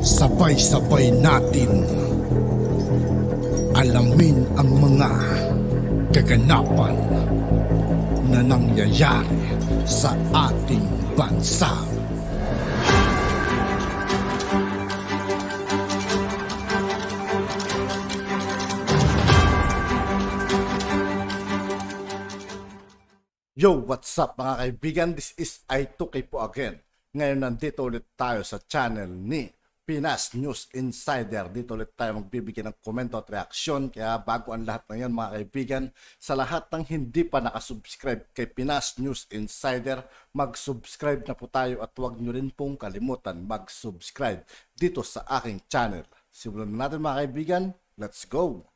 Sabay-sabay natin alamin ang mga kaganapan na nangyayari sa ating bansa. Yo, what's up mga kaibigan? This is I2K po again. Ngayon nandito ulit tayo sa channel ni Pinas News Insider. Dito ulit tayo magbibigay ng komento at reaksyon. Kaya bago ang lahat ng yan mga kaibigan, sa lahat ng hindi pa nakasubscribe kay Pinas News Insider, mag-subscribe na po tayo at huwag nyo rin pong kalimutan mag-subscribe dito sa aking channel. Simulan na natin mga kaibigan. Let's go!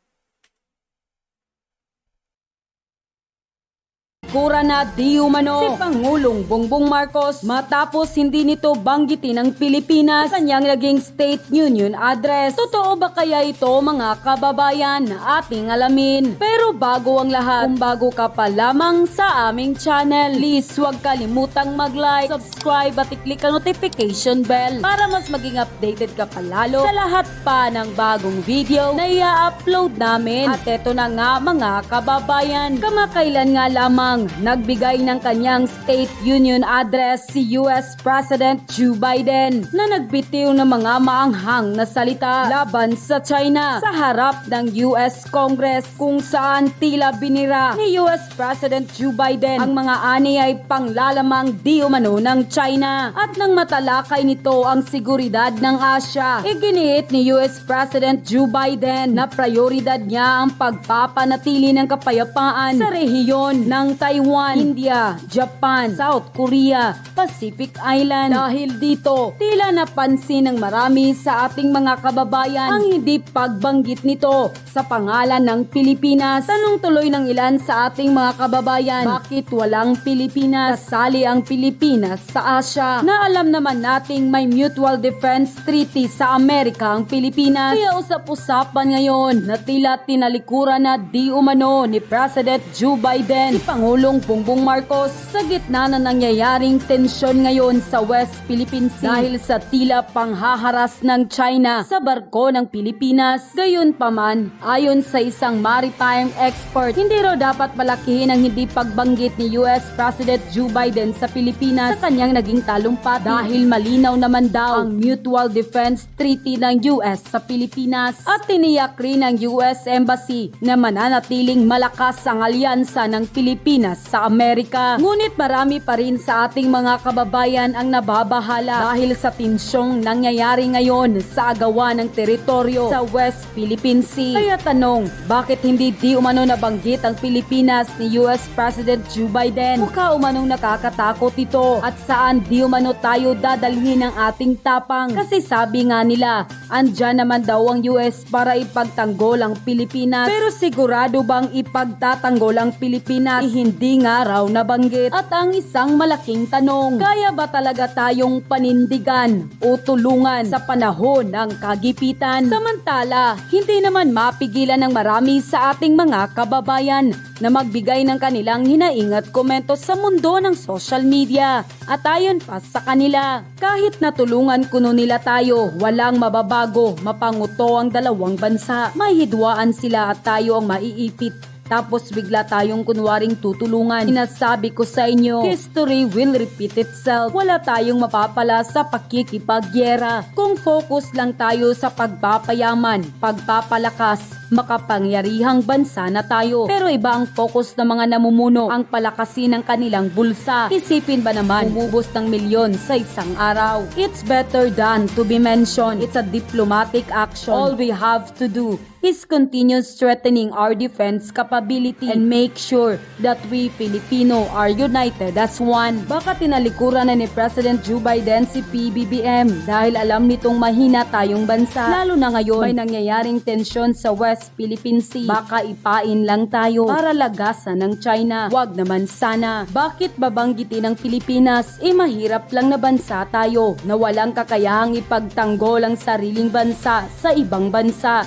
Kura na di umano si Pangulong Bongbong Marcos matapos hindi nito banggitin ang Pilipinas sa kanyang naging State Union Address. Totoo ba kaya ito mga kababayan? Ating alamin. Pero bago ang lahat, kung bago ka pa lamang sa aming channel, please huwag kalimutang mag-like, subscribe at i-click ang notification bell para mas maging updated ka palalo sa lahat pa ng bagong video na i-upload namin. At eto na nga mga kababayan, kamakailan nga lamang nagbigay ng kanyang State Union Address si US President Joe Biden na nagbitiw ng mga maanghang na salita laban sa China sa harap ng US Congress, kung saan tila binira ni US President Joe Biden ang mga ani ay panglalamang di umano ng China. At nang matalakay nito ang seguridad ng Asya, iginiit ni US President Joe Biden na prioridad niya ang pagpapanatili ng kapayapaan sa rehiyon ng Taiwan, India, Japan, South Korea, Pacific Island. Dahil dito, tila napansin ng marami sa ating mga kababayan ang hindi pagbanggit nito sa pangalan ng Pilipinas. Tanong tuloy ng ilan sa ating mga kababayan, bakit walang Pilipinas? Kasali ang Pilipinas sa Asya na alam naman nating may Mutual Defense Treaty sa Amerika ang Pilipinas. Kaya usap-usapan ngayon na tila tinalikuran na di umano ni President Joe Biden si Pangulong Bongbong Marcos sa gitna na nangyayaring tensyon ngayon sa West Philippine Sea dahil sa tila panghaharas ng China sa barko ng Pilipinas. Gayunpaman, ayon sa isang maritime expert, hindi raw dapat malakihin ang hindi pagbanggit ni US President Joe Biden sa Pilipinas sa kanyang naging talumpati dahil malinaw naman daw ang Mutual Defense Treaty ng US sa Pilipinas at tiniyak rin ng US Embassy na mananatiling malakas ang alyansa ng Pilipinas sa Amerika. Ngunit marami pa rin sa ating mga kababayan ang nababahala dahil sa tensyong nangyayari ngayon sa agawan ng teritoryo sa West Philippine Sea. Kaya tanong, bakit hindi di umano nabanggit ang Pilipinas ni US President Joe Biden? Mukha umanong nakakatakot ito at saan di umano tayo dadalhin ng ating tapang? Kasi sabi nga nila, andyan naman daw ang US para ipagtanggol ang Pilipinas. Pero sigurado bang ipagtatanggol ang Pilipinas? Hindi nga raw nabanggit. At ang isang malaking tanong, kaya ba talaga tayong panindigan o tulungan sa panahon ng kagipitan? Samantala, hindi naman mapigilan ng marami sa ating mga kababayan na magbigay ng kanilang hinaing at komento sa mundo ng social media. At ayon pa sa kanila, kahit natulungan kuno nila tayo, walang mababago, mapanguto ang dalawang bansa. May hidwaan sila at tayo ang maiipit. Tapos bigla tayong kunwaring tutulungan. Sinasabi ko sa inyo, history will repeat itself. Wala tayong mapapala sa pakikipagyera kung focus lang tayo sa pagpapayaman, pagpapalakas, makapangyarihang bansa na tayo. Pero iba ang focus ng mga namumuno, ang palakasin ng kanilang bulsa. Isipin ba naman, umubos ng milyon sa isang araw? It's better than to be mentioned. It's a diplomatic action. All we have to do is continue strengthening our defense capability and make sure that we Filipino are united as one. Baka tinalikuran na ni President Joe Biden si PBBM dahil alam nitong mahina tayong bansa. Lalo na ngayon, may nangyayaring tensyon sa West Philippine Sea. Baka ipain lang tayo para lagasan ng China. Wag naman sana. Bakit babanggitin ng Pilipinas? Mahirap lang na bansa tayo na walang kakayahang ipagtanggol ang sariling bansa sa ibang bansa.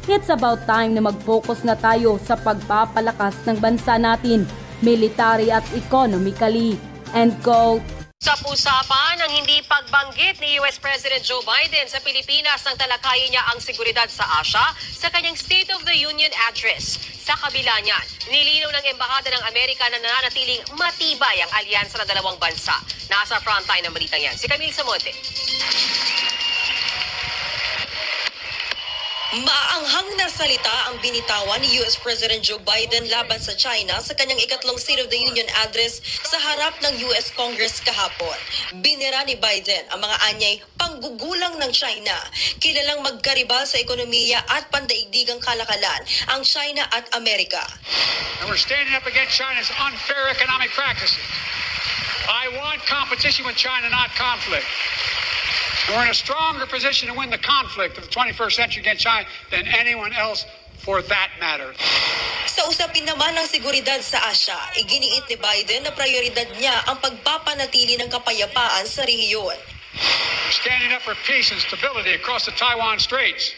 It's about time na mag-focus na tayo sa pagpapalakas ng bansa natin, military at economically. End quote. Sa usapan ng hindi pagbanggit ni US President Joe Biden sa Pilipinas nang talakayin niya ang seguridad sa Asia sa kanyang State of the Union address. Sa kabila niyan, nilinaw ng Embahada ng Amerika na nananatiling matibay ang alyansa ng dalawang bansa. Nasa frontline ng balitang yan, si Camille Samonte. Maanghang na salita ang binitawan ni US President Joe Biden laban sa China sa kanyang ikatlong State of the Union address sa harap ng US Congress kahapon. Binira ni Biden ang mga anyay panggugulang ng China. Kilalang magkaribal sa ekonomiya at pandaigdigang kalakalan ang China at Amerika. And we're standing up against China's unfair economic practices. I want competition with China, not conflict. We're in a stronger position to win the conflict of the 21st century against China than anyone else for that matter. Sa usapin naman ng seguridad sa Asia, iginiit ni Biden na prioridad niya ang pagpapanatili ng kapayapaan sa rehiyon. We're standing up for peace and stability across the Taiwan Straits.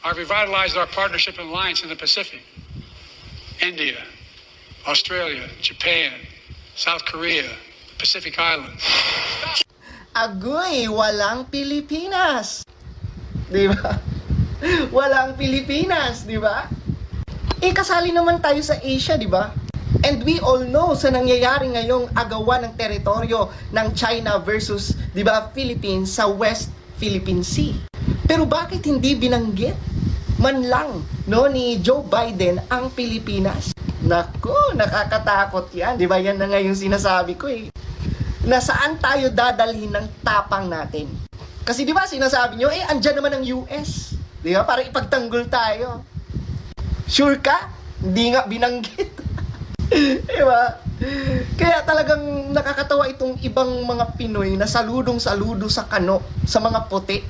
I've revitalized our partnership and alliance in the Pacific. India, Australia, Japan, South Korea, Pacific Islands. Agoy, walang Pilipinas. Di ba? Walang Pilipinas, di ba? Kasali naman tayo sa Asia, di ba? And we all know sa nangyayari ngayong agawan ng teritoryo ng China versus, di ba, Philippines sa West Philippine Sea. Pero bakit hindi binanggit man lang, no, ni Joe Biden ang Pilipinas? Naku, nakakatakot yan. Di ba? Yan na nga yung sinasabi ko eh. Na saan tayo dadalhin ng tapang natin. Kasi di ba sinasabi nyo, andyan naman ang US. Di ba? Para ipagtanggol tayo. Sure ka? Hindi nga binanggit. Di ba? Kaya talagang nakakatawa itong ibang mga Pinoy na saludong-saludo sa kano, sa mga puti.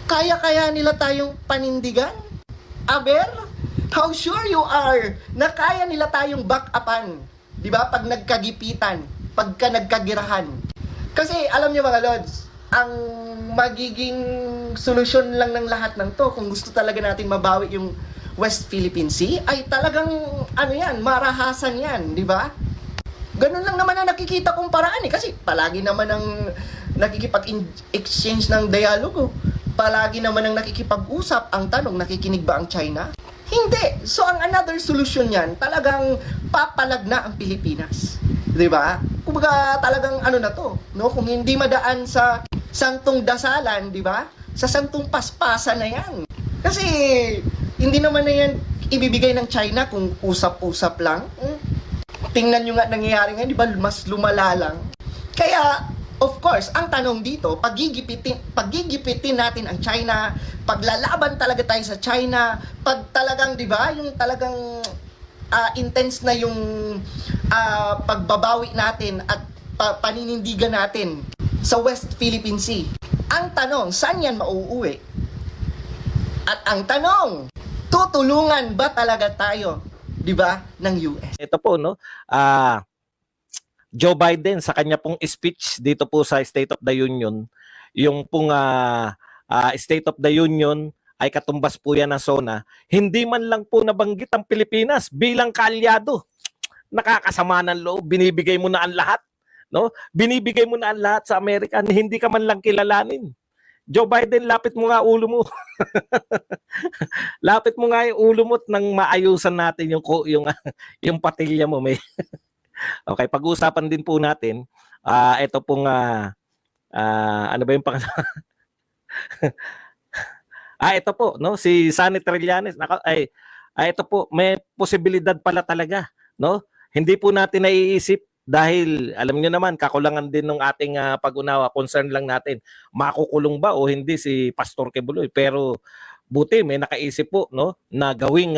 Kaya-kaya nila tayong panindigan? Aber? How sure you are na kaya nila tayong back-upan? Di ba? Pag nagkagipitan, pagka nagkagirahan. Kasi alam niyo mga Lods, ang magiging solusyon lang ng lahat ng to, kung gusto talaga natin mabawi yung West Philippine Sea, ay talagang marahasan yan, di ba? Ganun lang naman ang nakikita kong paraan eh, kasi palagi naman ang nakikipag-exchange ng dialogo, palagi naman ang nakikipag-usap. Ang tanong, nakikinig ba ang China? Hindi. So ang another solution yan, talagang papalag na ang Pilipinas. 'Di ba? Kumbaga talagang na to, no? Kung hindi madaan sa santong dasalan, 'di ba? Sa santong paspasan na 'yan. Kasi hindi naman na 'yan ibibigay ng China kung usap-usap lang. Tingnan niyo nga nangyayari ngayon, 'di ba? Mas lumala lang. Kaya of course, ang tanong dito, pagigipitin natin ang China, paglalaban talaga tayo sa China, pag talagang, 'di ba, yung talagang intense na yung pagbabawi natin at paninindigan natin sa West Philippine Sea. Ang tanong, saan yan mauuwi? At ang tanong, tutulungan ba talaga tayo, di ba, ng US? Ito po, no? Joe Biden sa kanya pong speech dito po sa State of the Union, yung pong State of the Union ay katumbas po yan ng SONA, hindi man lang po nabanggit ang Pilipinas bilang kaalyado. Nakakasama ng loob, binibigay mo na ang lahat, no? Binibigay mo na ang lahat sa Amerika, hindi ka man lang kilalanin. Joe Biden, lapit mo nga ulo mo. Lapit mo nga yung ulo mo nang maayusan natin yung patilya mo, may. Okay, pag-uusapan din po natin, ito pong ano ba yung pangalan? Ito po, no, si Sunny Trillanes, ito po, may posibilidad pala talaga, no? Hindi po natin naiisip dahil alam niyo naman kakulangan din ng ating pag-unawa, concern lang natin makukulong ba o hindi si Pastor Quebuloy, pero buti may nakaisip po, no, na gawing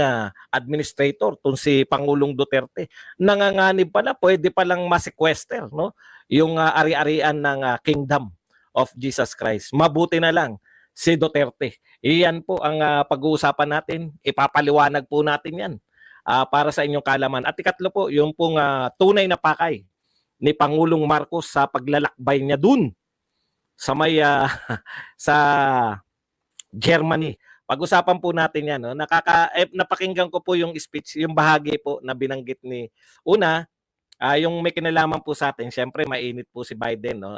administrator tong si Pangulong Duterte. Nanganganib pala, pwede palang ma-sequester, no, yung ari-arian ng Kingdom of Jesus Christ. Mabuti na lang si Duterte. Iyan po ang pag-uusapan natin. Ipapaliwanag po natin yan para sa inyong kalaman. At ikatlo po, yung pong tunay na pakay ni Pangulong Marcos sa paglalakbay niya dun sa may sa Germany. Pag-usapan po natin yan. No? Napakinggan ko po yung speech, yung bahagi po na binanggit ni una, Yung may kinalaman po sa atin, syempre mainit po si Biden, no?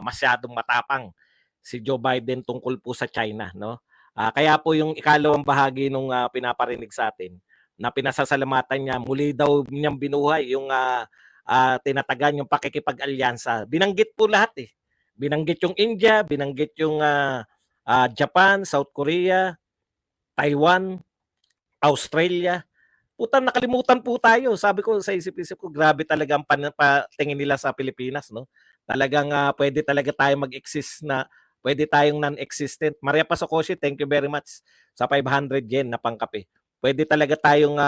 Masyadong matapang si Joe Biden tungkol po sa China, no? Kaya po yung ikalawang bahagi nung pinaparinig sa atin na pinasasalamatan niya, muli daw niyang binuhay yung tinatagan yung pakikipag-alyansa. Binanggit po lahat eh. Binanggit yung India, binanggit yung Japan, South Korea, Taiwan, Australia. Putang nakalimutan po tayo. Sabi ko sa isip-isip ko, grabe talaga ang tingin nila sa Pilipinas, no? Talagang pwede talaga tayo mag-exist na pwede tayong non-existent. Maria Pasokoshi, thank you very much sa 500 yen na pangkape. Pwede talaga tayong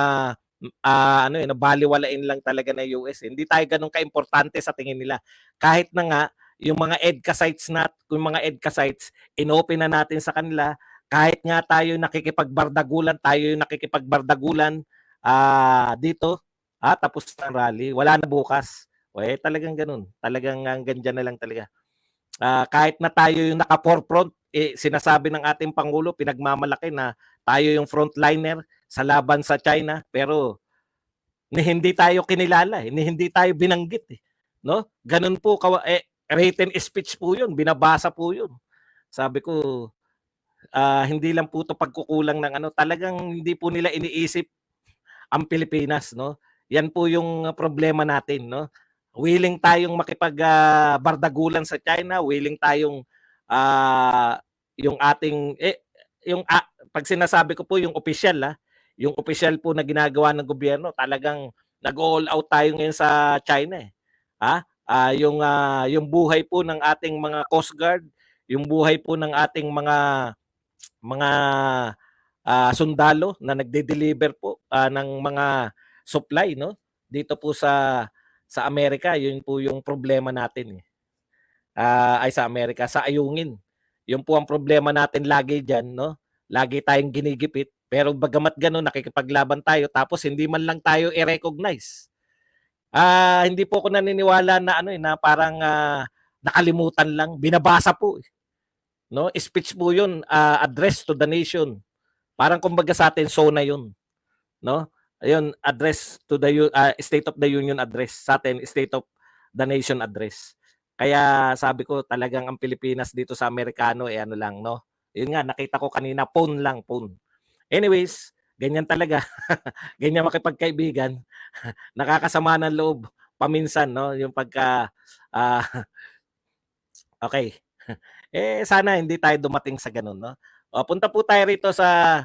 baliwalain lang talaga ng US. Hindi tayo ganun kaimportante sa tingin nila. Kahit na nga yung mga EDCA sites inopen na natin sa kanila, kahit nga tayo nakikipagbardagulan dito, tapos ang rally, wala na bukas. Talagang ganun. Talagang ganyan na lang talaga. Kahit na tayo yung naka-forefront, sinasabi ng ating Pangulo, pinagmamalaki na tayo yung frontliner sa laban sa China, pero hindi tayo kinilala, hindi tayo binanggit. No? Ganun po, written speech po yun, binabasa po yun. Sabi ko, hindi lang po ito pagkukulang ng talagang hindi po nila iniisip ang Pilipinas, no? Yan po yung problema natin, no? Willing tayong makipagbardagulan sa China, willing tayong yung ating pag sinasabi ko po yung official po na ginagawa ng gobyerno, talagang nag-all out tayo ngayon sa China eh. Yung buhay po ng ating mga Coast Guard, yung buhay po ng ating mga sundalo na nagde-deliver po ng mga supply, no? Dito po sa Amerika, yun po yung problema natin. Sa Amerika, sa Ayungin. Yun po ang problema natin lagi diyan, no? Lagi tayong ginigipit, pero bagamat gano'n nakikipaglaban tayo tapos hindi man lang tayo i-recognize. Hindi po ako naniniwala na na parang nakalimutan lang, binabasa po. No? Speech po 'yun, address to the nation. Parang kumbaga sa atin SONA 'yun, no? Ayun, address to the State of the Union address. Sa atin State of the Nation address. Kaya sabi ko talagang ang Pilipinas dito sa Amerikano ano lang, no? Yun nga nakita ko kanina, phone lang, phone. Anyways, ganyan talaga. Ganyan makipagkaibigan. Nakakasama ng loob paminsan, no? Yung pagka okay. Sana hindi tayo dumating sa ganun, no? Punta po tayo rito sa,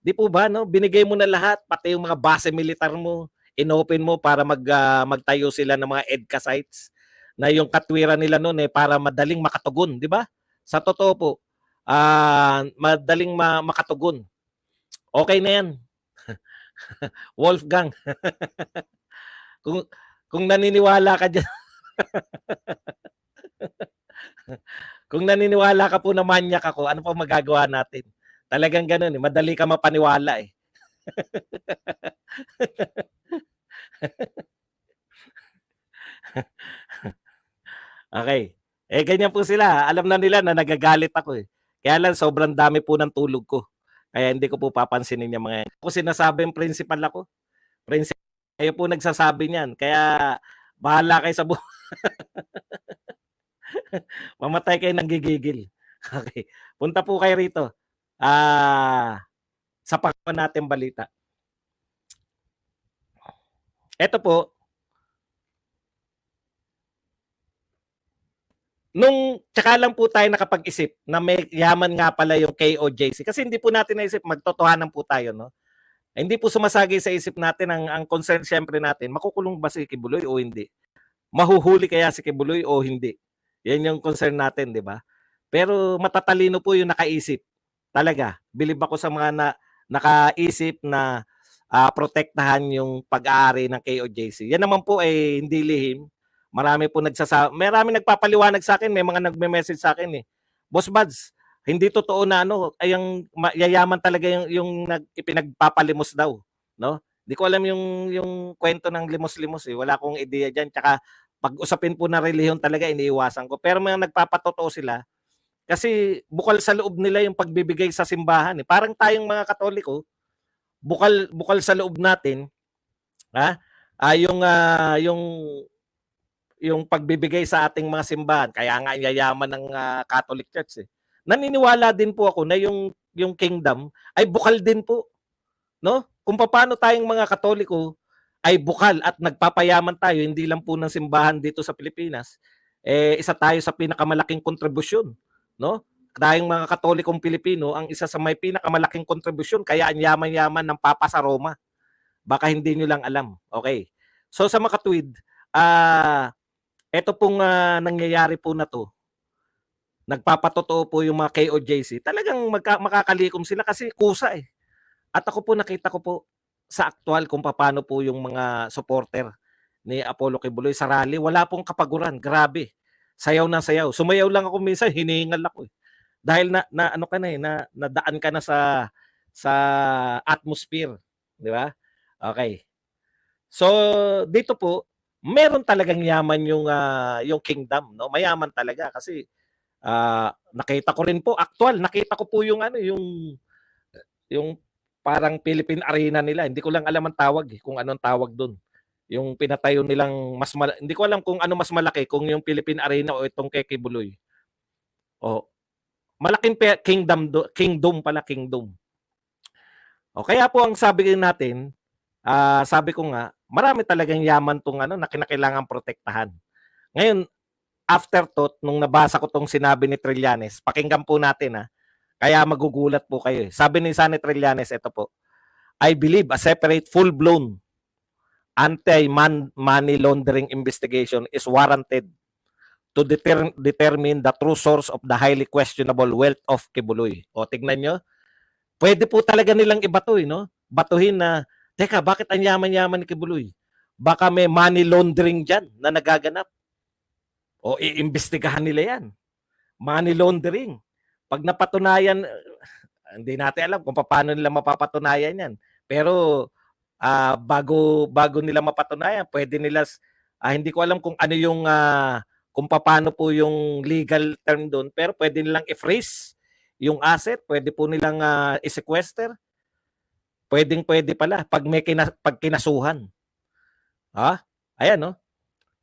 di po ba, no? Binigay mo na lahat, pati yung mga base militar mo, inopen mo para magtayo sila ng mga EDCA sites na yung katwiran nila noon para madaling makatugon, di ba? Sa totoo po, madaling makatugon. Okay na yan. Wolfgang. kung naniniwala ka dyan, kung naniniwala ka po na manyak ako, ano pa magagawa natin? Talagang ganun madali ka mapaniwala eh. Okay. Ganyan po sila. Alam na nila na nagagalit ako eh. Kaya lang sobrang dami po ng tulog ko. Kaya hindi ko po papansinin yung mga yan. Ako sinasabing principal ako. Principal. Kayo po nagsasabi niyan. Kaya bahala kayo sa buhay. Mamatay kayo ng gigigil. Okay. Punta po kayo rito. Sa pangalawa natin balita. Ito po. Tsaka lang po tayo nakapag-isip na may yaman nga pala yung KOJC. Kasi hindi po natin naisip, magtotohanan po tayo, no? Hindi po sumasagi sa isip natin ang concern siyempre natin, makukulong ba si Kibuloy o hindi? Mahuhuli kaya si Kibuloy o hindi? Yan yung concern natin, di ba? Pero matatalino po yung nakaisip. Talaga, bilib ako sa mga nakaisip na protektahan yung pag-aari ng KOJC. Yan naman po ay hindi lihim. Marami po marami nagpapaliwanag sa akin, may mga nagme-message sa akin eh. Boss Buds, hindi totoo na yung yayaman talaga yung ipinagpapalimos daw, no? Hindi ko alam yung kwento ng limos-limos eh. Wala akong ideya diyan. Tsaka pag usapin po na relihiyon talaga iniiwasan ko. Pero may nagpapatotoo sila kasi bukal sa loob nila yung pagbibigay sa simbahan eh. Parang tayong mga Katoliko, bukal sa loob natin, yung pagbibigay sa ating mga simbahan. Kaya nga yayaman ng Catholic Church eh. Naniniwala din po ako na yung kingdom ay bukal din po, no? Kung paano tayong mga Katoliko ay bukal at nagpapayaman tayo hindi lang po ng simbahan dito sa Pilipinas, isa tayo sa pinakamalaking kontribusyon, no? Tayong mga Katolikong Pilipino ang isa sa may pinakamalaking kontribusyon kaya ang yaman-yaman ng Papa sa Roma. Baka hindi nyo lang alam. Okay. So sa makatwid, ito pong nangyayari po na to, nagpapatotoo po yung mga KOJC, talagang makakalikom sila kasi kusa eh. At ako po nakita ko po sa aktual kung paano po yung mga supporter ni Apollo Kibuloy sa rally, wala pong kapaguran, grabe. Sayaw na sayaw. Sumayaw lang ako minsan, hinihingal ako eh. Dahil na ano ka na eh, nadaan ka na sa atmosphere, di ba? Okay. So dito po, meron talagang yaman yung kingdom, no? Mayaman talaga kasi nakita ko rin po aktual, nakita ko po yung yung parang Philippine Arena nila. Hindi ko lang alam ang tawag eh, kung anong tawag doon. Yung pinatayo nilang hindi ko alam kung ano mas malaki, kung yung Philippine Arena o itong kay Kibuloy. O malaking kingdom pala, kingdom. O kaya po ang sabi natin, sabi ko nga, marami talagang yaman tong na kinakailangan protektahan. Ngayon, afterthought, nung nabasa ko tong sinabi ni Trillanes, pakinggan po natin kaya magugulat po kayo. Sabi ni Sunny Trillanes, ito po, I believe a separate full-blown anti-money laundering investigation is warranted to determine the true source of the highly questionable wealth of Kibuloy. O, tignan nyo, pwede po talaga nilang ibatoy, no? Batuhin na, teka, bakit ang yaman-yaman ni Kibuloy? Baka may money laundering dyan na nagaganap. O iimbestigahan nila yan. Money laundering. Pag napatunayan, hindi natin alam kung paano nila mapapatunayan yan. Pero bago nila mapatunayan, pwede nila, hindi ko alam kung ano yung, kung paano po yung legal term doon, pero pwede nilang i-freeze yung asset, pwede po nilang i-sequester. Pwede pala pag pag kinasuhan. Ayan, no?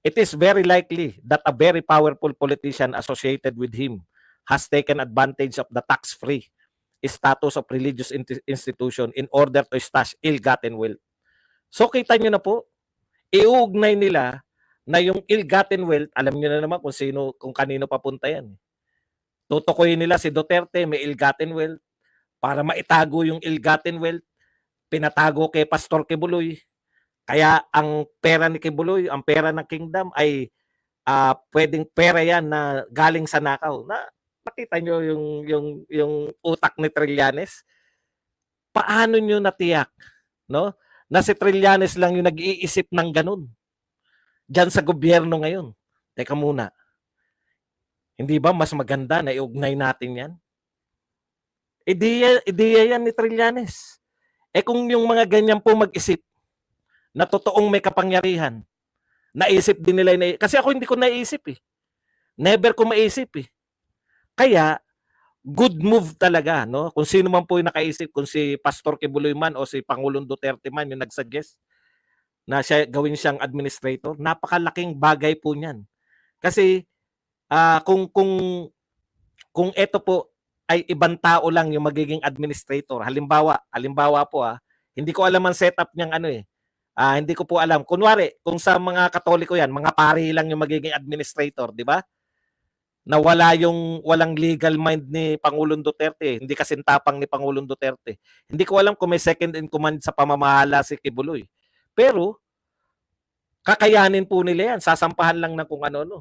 It is very likely that a very powerful politician associated with him has taken advantage of the tax-free status of religious institution in order to stash ill-gotten wealth. So kita nyo na po, iuugnay nila na yung ill-gotten wealth, alam nyo na naman kung kanino papunta yan. Tutukoyin nila si Duterte, may ill-gotten wealth, para maitago yung ill-gotten wealth, pinatago kay Pastor Kibuloy. Kaya ang pera ni Kibuloy, ang pera ng kingdom ay pwedeng pera yan na galing sa nakaw. Nakita nyo yung utak ni Trillanes? Paano nyo natiyak, no? Na si Trillanes lang yung nag-iisip ng ganun. Diyan sa gobyerno ngayon. Teka muna. Hindi ba mas maganda na iugnay natin yan? Ideya yan ni Trillanes. Kung yung mga ganyan po mag-isip, na totoong may kapangyarihan, naisip din nila kasi ako hindi ko naisip eh. Never ko maisip eh. Kaya, good move talaga, no? Kung sino man po yung nakaisip, kung si Pastor Kibuloy man o si Pangulong Duterte man yung nagsuggest na siya gawin siyang administrator, napakalaking bagay po niyan. Kasi kung ito po ay ibang tao lang yung magiging administrator, halimbawa po hindi ko alam ang setup niyang hindi ko po alam. Kunwari, kung sa mga Katoliko yan, mga pari lang yung magiging administrator, di ba? Na walang legal mind ni Pangulong Duterte, hindi kasintapang ni Pangulong Duterte. Hindi ko alam kung may second in command sa pamamahala si Kibuloy. Pero kakayanin po nila yan, sasampahan lang ng kung ano-ano.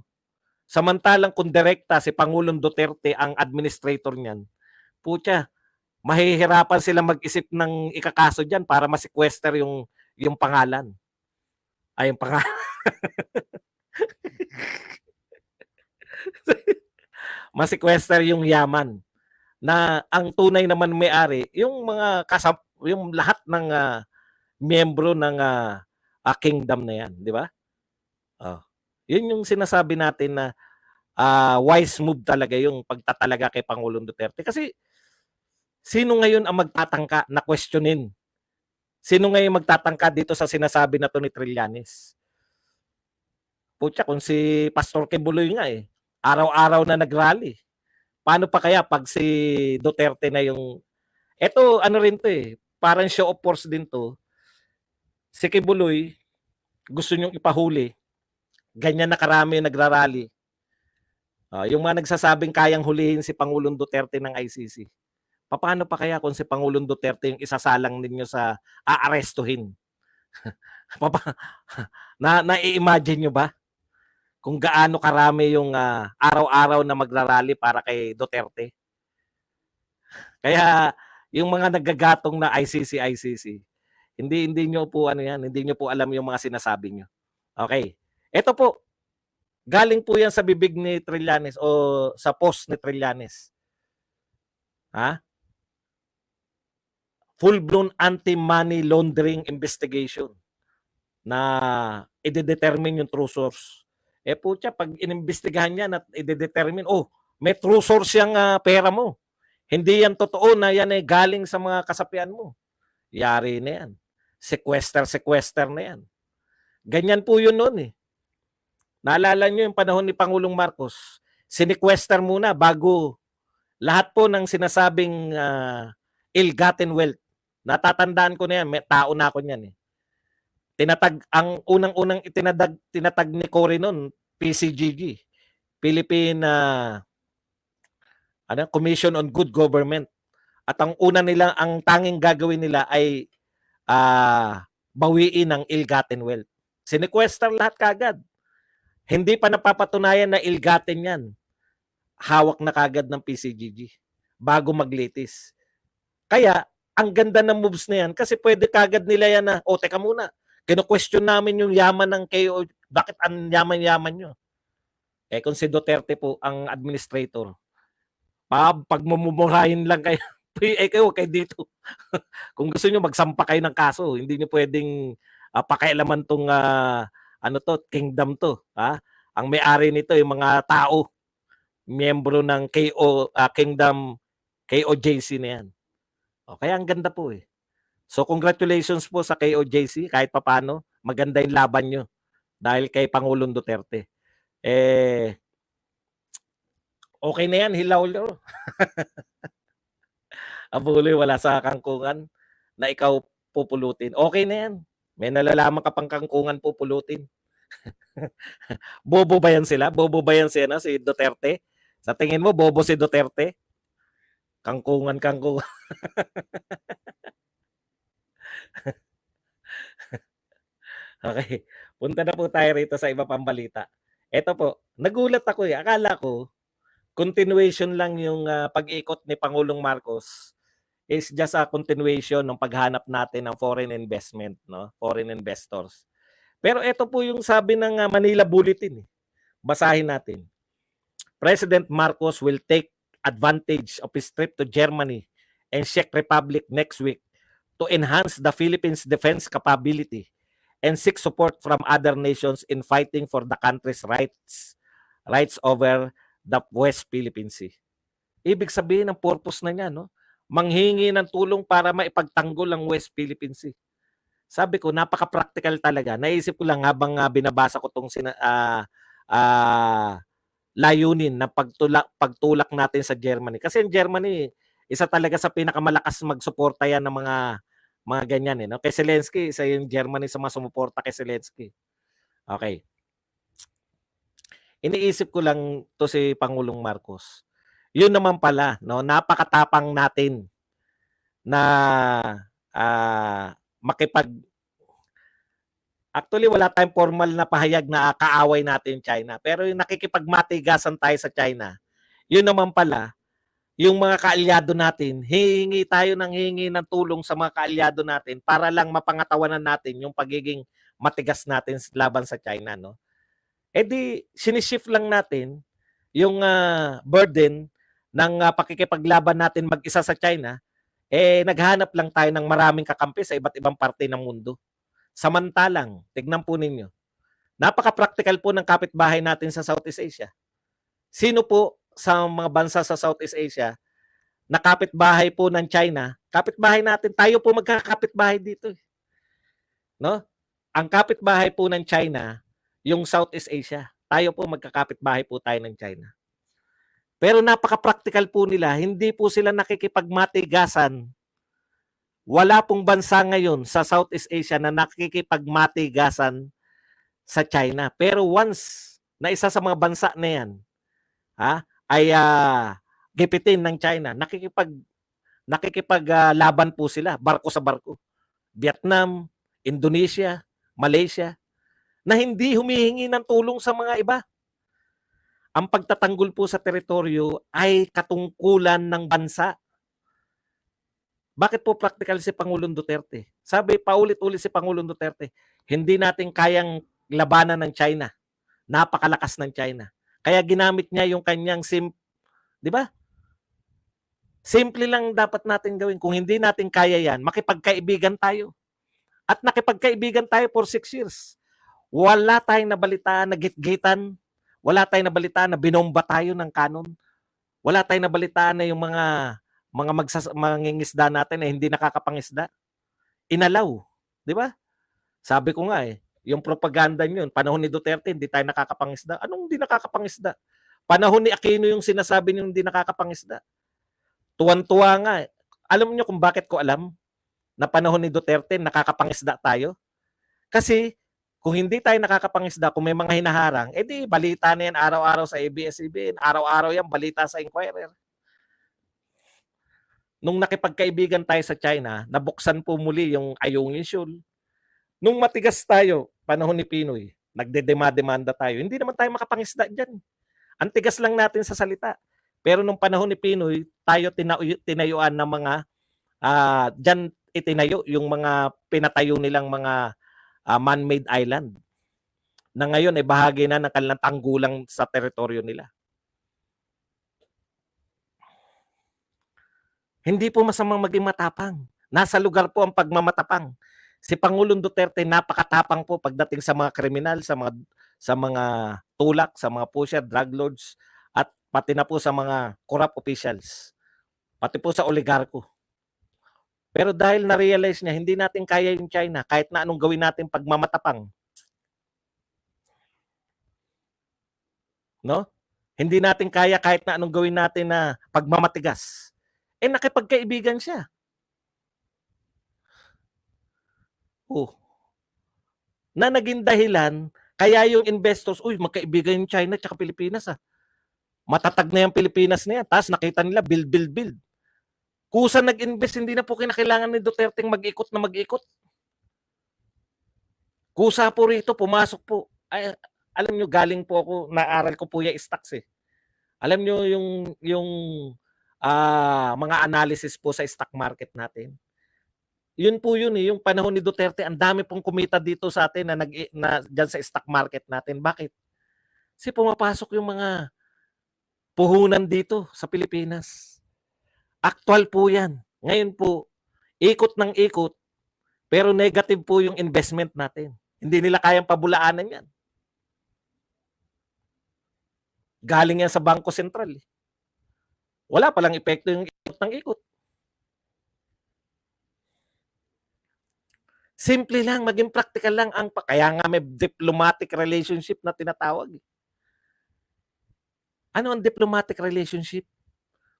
Samantalang kung direkta si Pangulong Duterte ang administrator niyan, putya, mahihirapan sila mag-isip ng ikakaso diyan para ma-sequester yung pangalan. Ay, yung pangalan. Ma-sequester yung yaman na ang tunay naman may-ari yung yung lahat ng miyembro ng kingdom na yan, di ba? Yun yung sinasabi natin na wise move talaga yung pagtatalaga kay Pangulong Duterte kasi sino ngayon ang magtatangka na questionin Sino ngayon magtatangka dito sa sinasabi na to ni Trillanes? Putya, kung si Pastor Kibuloy nga araw-araw na nag-rally. Paano pa kaya pag si Duterte na yung... Eto, ano rin to parang show of force din to. Si Kibuloy, gusto niyong ipahuli. Ganyan na karami yung nagrarally. Yung mga nagsasabing kayang hulihin si Pangulong Duterte ng ICC. Paano pa kaya kung si Pangulong Duterte yung isasalang ninyo sa aarestuhin? Na-imagine nyo ba? Kung gaano karami yung araw-araw na magrarally para kay Duterte. Kaya yung mga nagagatong na ICC, hindi nyo po hindi nyo po alam yung mga sinasabi nyo. Okay. Ito po, galing po yan sa bibig ni Trillanes o sa post ni Trillanes. Full-blown anti-money laundering investigation na i-determine yung true source. Putya, pag inimbestigahan niya at i-determine, may true source yung pera mo. Hindi yan totoo na yan galing sa mga kasapian mo. Yari na yan. Sequester na yan. Ganyan po yun noon Naalala nyo yung panahon ni Pangulong Marcos, sinequester muna bago lahat po ng sinasabing ill-gotten wealth. Natatandaan ko na yan, may tao na ako niyan Tinatag, ang unang-unang tinatag ni Cory noon, PCGG, Philippine Commission on Good Government. At ang tanging gagawin nila ay bawiin ang ill-gotten wealth. Sinequester lahat kagad. Hindi pa napapatunayan na ill-gotten yan. Hawak na kagad ng PCGG bago maglitis. Kaya, ang ganda ng moves na yan kasi pwede kagad nila yan na, teka muna, kino-question namin yung yaman ng KO, bakit ang yaman-yaman nyo? Kung si Duterte po ang administrator, pag mamumurahin lang kayo, kayo dito. Kung gusto nyo, magsampa kayo ng kaso. Hindi nyo pwedeng pakialaman tong kingdom to. Ang may-ari nito yung mga tao, miyembro ng Kingdom KOJC na yan. Kaya ang ganda po So congratulations po sa KOJC kahit papano, maganda yung laban nyo dahil kay Pangulong Duterte. Okay na yan, hilaw nyo. Abuloy, wala sa kangkungan na ikaw pupulutin. Okay na yan. May nalalaman ka pang kangkungan pupulutin. Bobo ba yan sila? Bobo ba yan si Duterte? Sa tingin mo, bobo si Duterte? Kangkungan. Okay. Punta na po tayo rito sa iba pang balita. Ito po, nagulat ako Akala ko, continuation lang yung pag-ikot ni Pangulong Marcos is just a continuation ng paghanap natin ng foreign investment, foreign investors. Pero ito po yung sabi ng Manila Bulletin. Basahin natin. President Marcos will take advantage of his trip to Germany and Czech Republic next week to enhance the Philippines' defense capability and seek support from other nations in fighting for the country's rights over the West Philippine Sea. Ibig sabihin, ang purpose na niya, manghingi ng tulong para maipagtanggol ang West Philippine Sea. Sabi ko, napaka-practical talaga. Naisip ko lang habang binabasa ko itong layunin na pagtulak natin sa Germany. Kasi in Germany, isa talaga sa pinakamalakas magsuporta yan ng mga ganyan. Kay Zelensky, isa yung Germany sa mga sumuporta kay Zelensky. Okay. Iniisip ko lang to si Pangulong Marcos. Yun naman pala, napakatapang natin na actually wala tayong formal na pahayag na kaaway natin China. Pero yung nakikipagmatigasan tayo sa China, yun naman pala, yung mga kaalyado natin, hingi ng tulong sa mga kaalyado natin para lang mapangatawanan natin yung pagiging matigas natin laban sa China. Sinishift lang natin yung burden ng pakikipaglaban natin mag-isa sa China, naghanap lang tayo ng maraming kakampi sa iba't ibang parte ng mundo. Samantalang, tignan po ninyo, napaka-practical po ng kapitbahay natin sa Southeast Asia. Sino po sa mga bansa sa Southeast Asia na kapitbahay po ng China? Kapitbahay natin, tayo po magkakapitbahay dito. no? Ang kapitbahay po ng China, yung Southeast Asia. Tayo po magkakapitbahay po tayo ng China. Pero napaka-practical po nila, hindi po sila nakikipagmatigasan. Wala pong bansa ngayon sa Southeast Asia na nakikipagmatigasan sa China. Pero once na isa sa mga bansa na yan ay gipitin ng China, nakikipaglaban po sila, barko sa barko. Vietnam, Indonesia, Malaysia, na hindi humihingi ng tulong sa mga iba. Ang pagtatanggol po sa teritoryo ay katungkulan ng bansa. Bakit po practical si Pangulong Duterte? Sabi paulit-ulit si Pangulong Duterte, hindi natin kayang labanan ng China. Napakalakas ng China. Kaya ginamit niya yung kanyang di ba? Simple lang dapat natin gawin. Kung hindi natin kaya yan, makipagkaibigan tayo. At nakipagkaibigan tayo for 6 years. Wala tayong nabalitaan na gitgitan. Wala tayong nabalitaan na binomba tayo ng kanon. Wala tayong nabalitaan na yung mga mangingisda natin na hindi nakakapangisda. Inalaw. Di ba? Sabi ko nga yung propaganda nyo, panahon ni Duterte, hindi tayo nakakapangisda. Anong hindi nakakapangisda? Panahon ni Aquino yung sinasabi nyo hindi nakakapangisda. Tuwan-tuwa nga. Alam niyo kung bakit ko alam na panahon ni Duterte nakakapangisda tayo? Kasi kung hindi tayo nakakapangisda, kung may mga hinaharang, edi balita na yan araw-araw sa ABS-CBN, araw-araw yan balita sa Inquirer. Nung nakipagkaibigan tayo sa China, nabuksan po muli yung Ayungin Shoal. Nung matigas tayo, panahon ni Pinoy, nagdedema-demanda tayo. Hindi naman tayo makapangisda dyan. Ang tigas lang natin sa salita. Pero nung panahon ni Pinoy, tayo tinayuan ng mga, dyan itinayo yung mga pinatayo nilang mga man-made island. Na ngayon ay bahagi na ng kanilang tanggulang sa teritoryo nila. Hindi po masamang maging matapang. Nasa lugar po ang pagmamatapang. Si Pangulong Duterte napakatapang po pagdating sa mga kriminal, sa mga tulak, sa mga pusher, drug lords, at pati na po sa mga corrupt officials. Pati po sa oligarko. Pero dahil na-realize niya, hindi natin kaya yung China, kahit na anong gawin natin pagmamatapang. No? Hindi natin kaya kahit na anong gawin natin na pagmamatigas. Nakipagkaibigan siya. Na naging dahilan, kaya yung investors, magkaibigan yung China at Pilipinas. Matatag na yung Pilipinas na yan. Tapos nakita nila, build. Kusa nag-invest, hindi na po kinakailangan ni Duterte mag-ikot na mag-ikot. Kusa po rito, pumasok po. Ay, alam nyo, galing po ako, naaral ko po yung stocks Alam nyo yung mga analysis po sa stock market natin. Yun po yun yung panahon ni Duterte, ang dami pong kumita dito sa atin na dyan sa stock market natin. Bakit? Kasi pumapasok yung mga puhunan dito sa Pilipinas. Actual po yan. Ngayon po, ikot ng ikot, pero negative po yung investment natin. Hindi nila kayang pabulaanan yan. Galing yan sa Bangko Sentral. Wala palang epekto yung ikot ng ikot. Simple lang, maging practical lang. Kaya nga may diplomatic relationship na tinatawag. Ano ang diplomatic relationship?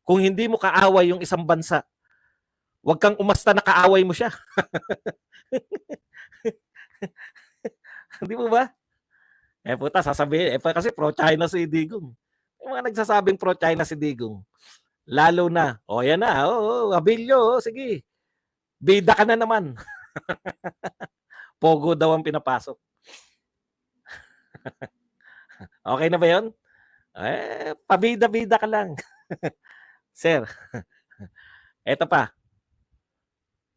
Kung hindi mo kaaway yung isang bansa, huwag kang umasta na kaaway mo siya. Hindi mo ba? Puta, sasabihin, kasi pro-China si Digong. Yung mga nagsasabing pro-China si Digong. Lalo na, yan na, Abilio, sige. Bida ka na naman. Pogo daw ang pinapasok. Okay na ba yun? Pabida-bida ka lang. Sir, eto pa.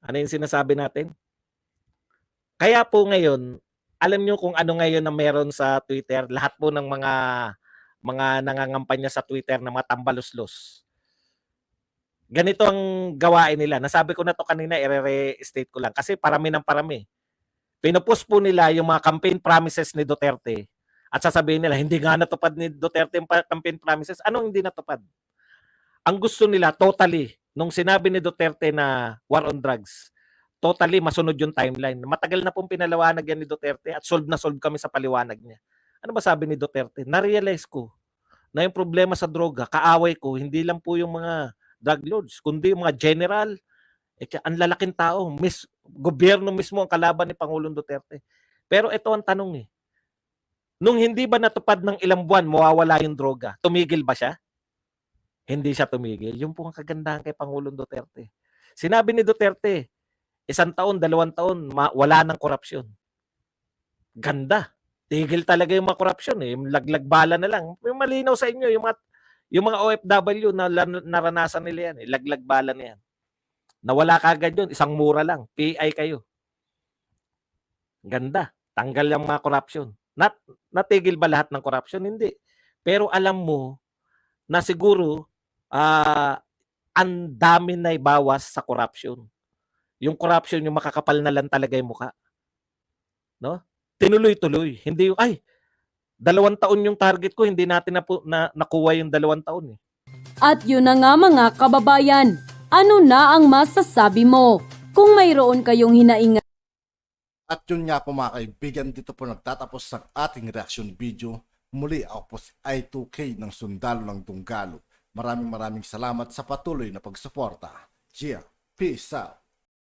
Ano yung sinasabi natin? Kaya po ngayon, alam nyo kung ano ngayon na meron sa Twitter, lahat po ng mga nangangampanya sa Twitter na mga tambaluslos. Ganito ang gawain nila. Nasabi ko na to kanina, i-restate ko lang. Kasi parami ng parami. Pinupost po nila yung mga campaign promises ni Duterte at sasabihin nila, hindi nga natupad ni Duterte yung campaign promises. Anong hindi natupad? Ang gusto nila, totally, nung sinabi ni Duterte na war on drugs, totally masunod yung timeline. Matagal na pong pinaliwanag yan ni Duterte at solve na solve kami sa paliwanag niya. Ano ba sabi ni Duterte? Na-realize ko na yung problema sa droga, kaaway ko, hindi lang po yung mga drug lords, kundi yung mga general, ang lalaking tao, gobyerno mismo ang kalaban ni Pangulong Duterte. Pero ito ang tanong nung hindi ba natupad ng ilang buwan, mawawala yung droga, tumigil ba siya? Hindi siya tumigil. Yung po ang kagandahan kay Pangulong Duterte. Sinabi ni Duterte, 1 taon, 2 taon, wala ng korupsyon. Ganda. Tigil talaga yung mga korupsyon yung laglag bala na lang. Yung malinaw sa inyo, yung mga OFW na naranasan nila yan, laglag bala na yan. Nawala kagad yun, isang mura lang, PI kayo. Ganda. Tanggal yung mga korupsyon. Natigil ba lahat ng korupsyon? Hindi. Pero alam mo na siguro ang dami na ibawas sa korupsyon. Yung korupsyon, yung makakapal na lang talaga yung mukha. No? Tinuloy-tuloy. Hindi yung, 2 taon yung target ko, hindi natin nakuha yung 2 taon. At yun na nga mga kababayan, ano na ang masasabi mo? Kung mayroon kayong hinaingan At yun nga po mga kaibigan, dito po nagtatapos ang ating reaction video. Muli ako po si I2K ng Sundalo ng Dunggalo. Maraming salamat sa patuloy na pagsuporta. Peace out.